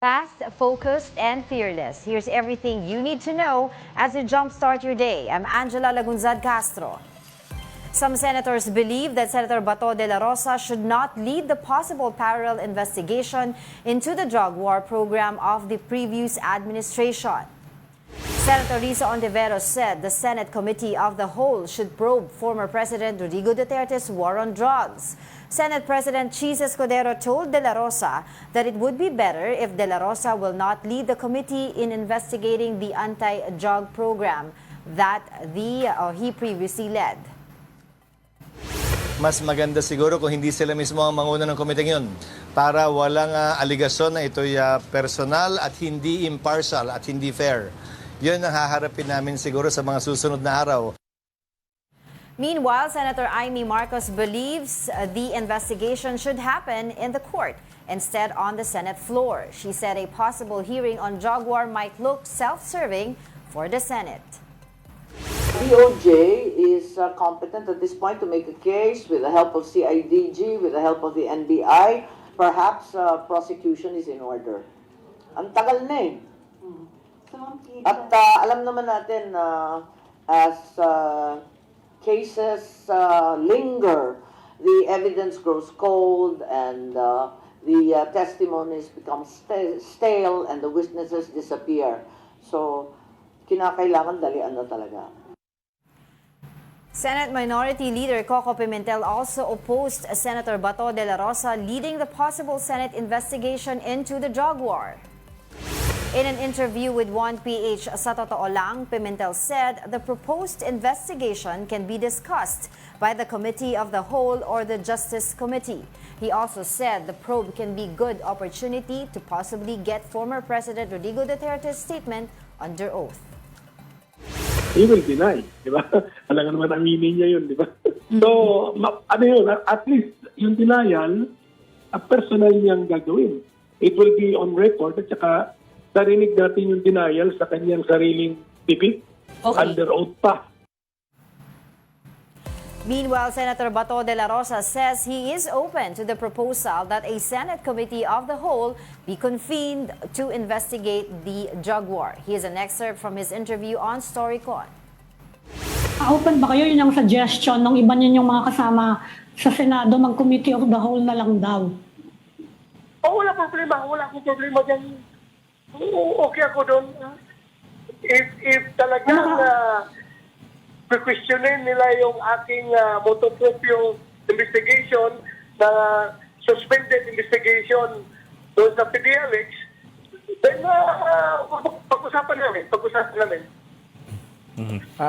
Fast, focused, and fearless. Here's everything you need to know as you jumpstart your day. I'm Angela Lagunzad-Castro. Some senators believe that Senator Dela Rosa should not lead the possible parallel investigation into the drug war program of the previous administration. Senator Risa Ontiveros said the Senate Committee of the Whole should probe former President Rodrigo Duterte's war on drugs. Senate President Chis Escudero told Dela Rosa that it would be better if Dela Rosa will not lead the committee in investigating the anti-drug program that he previously led. Mas maganda siguro kung hindi sila mismo ang manguna ng komite yun para walang aligasyon na ito'y personal at hindi impartial at hindi fair. Yun ang haharapin namin siguro sa mga susunod na araw. Meanwhile, Senator Amy Marcos believes the investigation should happen in the court instead on the Senate floor. She said a possible hearing on drug war might look self-serving for the Senate. DOJ is competent at this point to make a case with the help of CIDG, with the help of the NBI. Perhaps prosecution is in order. Ang tagal na eh. At alam naman natin as cases linger, the evidence grows cold and the testimonies become stale and the witnesses disappear. So, kinakailangan dalian na talaga. Senate Minority Leader Koko Pimentel also opposed Senator Dela Rosa leading the possible Senate investigation into the drug war. In an interview with 1PH sa Totoo Lang, Pimentel said the proposed investigation can be discussed by the Committee of the Whole or the Justice Committee. He also said the probe can be good opportunity to possibly get former President Rodrigo Duterte's statement under oath. He will deny, di ba? Alam naman aminin niya yun, di ba? So, ano yun, at least yung denial, personal niyang gagawin. It will be on record at saka narinig natin yung denial sa kanyang sariling pipit, under oath pa. Meanwhile, Senator Dela Rosa says he is open to the proposal that a Senate Committee of the Whole be convened to investigate the drug war. Here's an excerpt from his interview on StoryCon. Open ba kayo? Yun ang suggestion ng iba ninyong mga kasama sa Senado, mag-Committee of the Whole na lang daw. Oh, wala problema. Wala akong problema dyan. Okay ako doon. If talagang questionin nila yung aking motopropyo investigation na suspended investigation doon sa PDLX, then pag-usapan namin.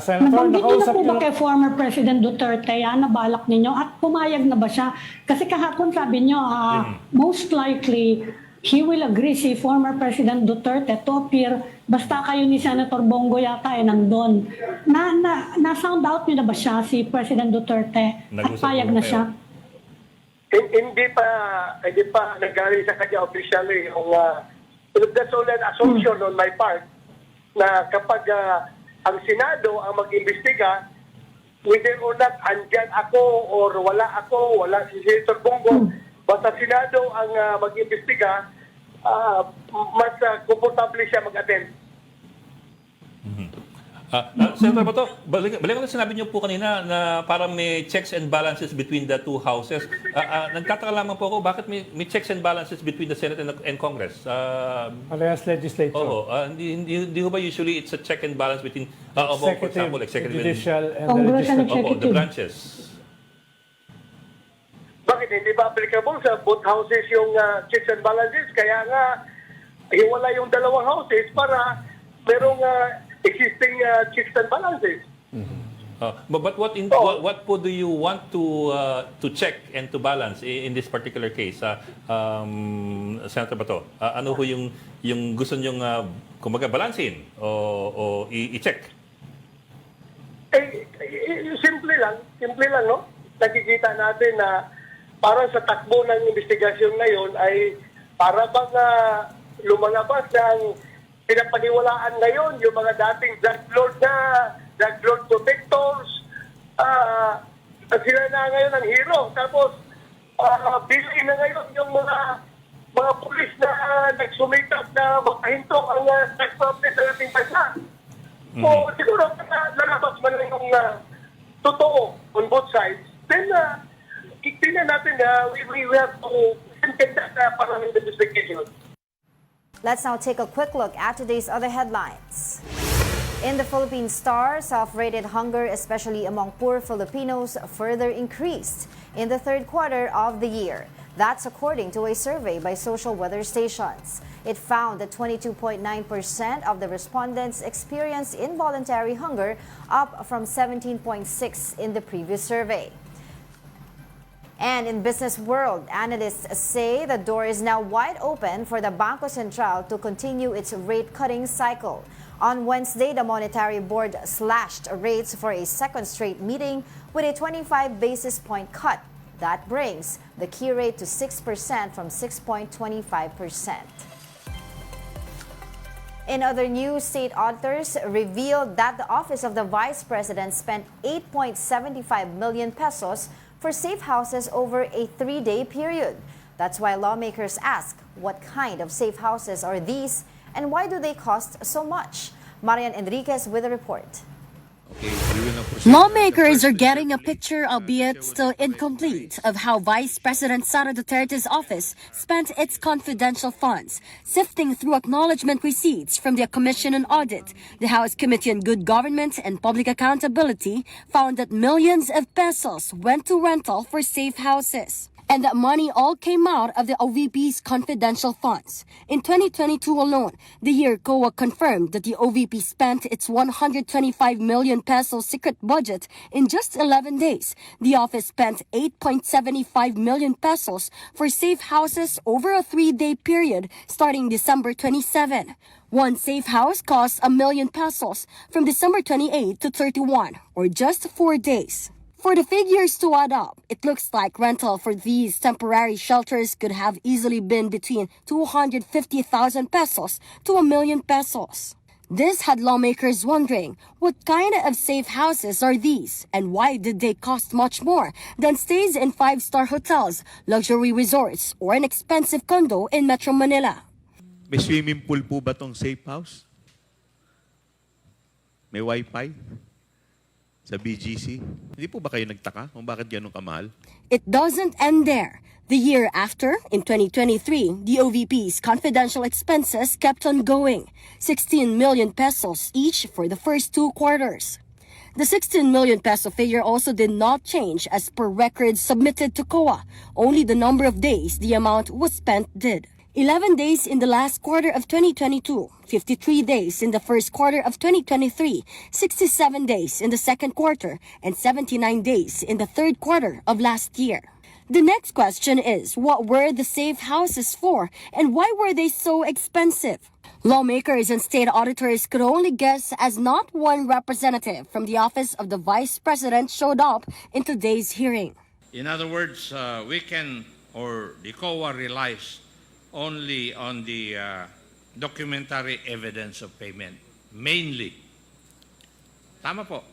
Senator, nakausap niyo na po ba kay former President Duterte yan, nabalak ninyo at pumayag na ba siya? Kasi kahapon sabi niyo, most likely, he will agree si former President Duterte to appear basta kayo ni Senator Bongo yata nandun. Na-sound out niyo na ba siya si President Duterte at payag na siya? Hindi pa nagaling sa kanya officially. That's only an assumption on my part na kapag ang Senado ang mag-imbestiga, whether or not andyan ako or wala si Senator Bongo, basta Senado ang mag-imbestiga, mas komportable siya mag-attend. Senator Bato, balikan ko na sinabi niyo po kanina na parang may checks and balances between the two houses. Nagtataka lamang po ako, bakit may checks and balances between the Senate and Congress? Parehas legislature. Oo. Hindi ba usually it's a check and balance between, for example, executive, judicial, and Congress and legislature. the branches? Bakit hindi ba applicable sa both houses yung checks and balances? Kaya nga, hiwala yung dalawang houses para merong existing checks and balances. But what po do you want to check and to balance in this particular case, Senator Bato? Ano ho yung gusto niyong kumbaga balansin o i-check? Simple lang, no? Nakikita natin na para sa takbo ng investigasyon ngayon ay para bang lumalabas ng pinapaniwalaan ngayon yung mga dating drug lord protectors, sila na ngayon ang hero. Tapos, bilhin na ngayon yung mga mga pulis na nagsumikap na makahintok ang sex protest sa ating bansa. So, siguro, lalabas man lang yung totoo on both sides, then, tingnan natin we have to conduct parang investigation. Let's now take a quick look at today's other headlines. In the Philippine Star, self-rated hunger, especially among poor Filipinos, further increased in the third quarter of the year. That's according to a survey by social weather stations. It found that 22.9% of the respondents experienced involuntary hunger, up from 17.6% in the previous survey. And in business world, analysts say the door is now wide open for the Bangko Sentral to continue its rate-cutting cycle. On Wednesday, the Monetary Board slashed rates for a second straight meeting with a 25 basis point cut. That brings the key rate to 6% from 6.25%. In other news, state auditors revealed that the Office of the Vice President spent 8.75 million pesos for safe houses over a 3-day period. That's why lawmakers ask, what kind of safe houses are these and why do they cost so much? Marian Enriquez with a report. Lawmakers are getting a picture, albeit still incomplete, of how Vice President Sara Duterte's office spent its confidential funds. Sifting through acknowledgement receipts from the Commission on Audit, the House Committee on Good Government and Public Accountability found that millions of pesos went to rental for safe houses. And that money all came out of the OVP's confidential funds. In 2022 alone, the year COA confirmed that the OVP spent its 125 million peso secret budget in just 11 days. The office spent 8.75 million pesos for safe houses over a 3-day period starting December 27. One safe house costs 1 million pesos from December 28 to 31, or just 4 days. For the figures to add up, it looks like rental for these temporary shelters could have easily been between 250,000 pesos to 1 million pesos. This had lawmakers wondering, what kind of safe houses are these and why did they cost much more than stays in 5-star hotels, luxury resorts, or an expensive condo in Metro Manila? May swimming pool po ba tong safe house? May wifi? Sa BGC? Hindi po ba kayo nagtaka kung bakit ganun kamahal? It doesn't end there. The year after, in 2023, the OVP's confidential expenses kept on going. 16 million pesos each for the first 2 quarters. The 16 million peso figure also did not change as per records submitted to COA. Only the number of days the amount was spent did. 11 days in the last quarter of 2022, 53 days in the first quarter of 2023, 67 days in the second quarter, and 79 days in the third quarter of last year. The next question is, what were the safe houses for, and why were they so expensive? Lawmakers and state auditors could only guess as not one representative from the Office of the Vice President showed up in today's hearing. In other words, the COA relies only on the documentary evidence of payment, mainly. Tama po.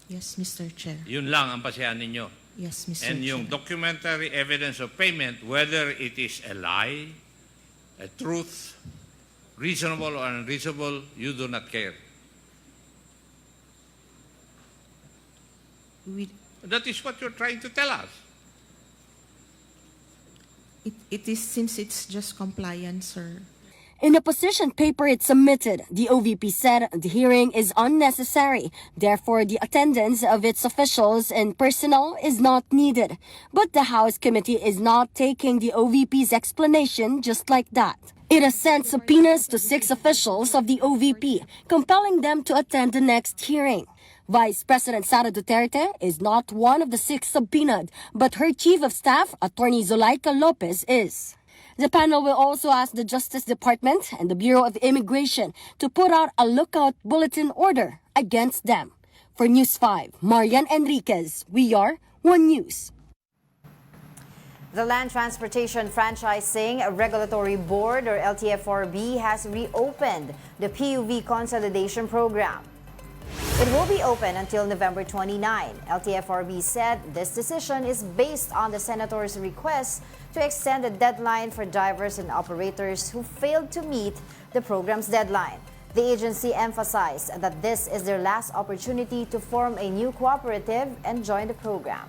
Yes, Mr. Chair. Yun lang ang pasihan ninyo. Yes, Mr. And yung Chair. documentary evidence of payment, whether it is a lie, a truth, reasonable or unreasonable, you do not care. That is what you're trying to tell us. It is since it's just compliance, sir. In a position paper it submitted, the OVP said the hearing is unnecessary. Therefore, the attendance of its officials and personnel is not needed. But the House Committee is not taking the OVP's explanation just like that. It has sent subpoenas to 6 officials of the OVP, compelling them to attend the next hearing. Vice President Sara Duterte is not one of the 6 subpoenaed, but her Chief of Staff, Attorney Zulaika Lopez, is. The panel will also ask the Justice Department and the Bureau of Immigration to put out a lookout bulletin order against them. For News 5, Marian Enriquez, we are One News. The Land Transportation Franchising Regulatory Board, or LTFRB, has reopened the PUV Consolidation Program. It will be open until November 29. LTFRB said this decision is based on the senator's request to extend the deadline for drivers and operators who failed to meet the program's deadline. The agency emphasized that this is their last opportunity to form a new cooperative and join the program.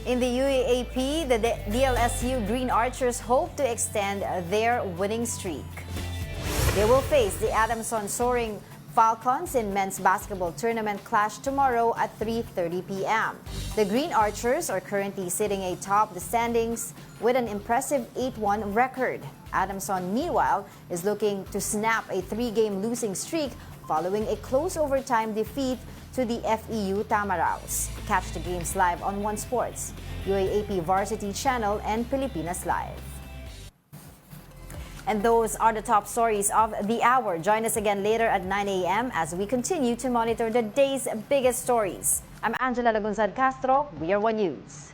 In the UAAP, the DLSU Green Archers hope to extend their winning streak. They will face the Adamson Soaring Falcons in men's basketball tournament clash tomorrow at 3:30 p.m. The Green Archers are currently sitting atop the standings with an impressive 8-1 record. Adamson, meanwhile, is looking to snap a 3-game losing streak following a close overtime defeat to the FEU Tamaraos. Catch the games live on One Sports, UAAP Varsity Channel, and Pilipinas Live. And those are the top stories of the hour. Join us again later at 9 a.m. as we continue to monitor the day's biggest stories. I'm Angela Lagunzad-Castro. We are One News.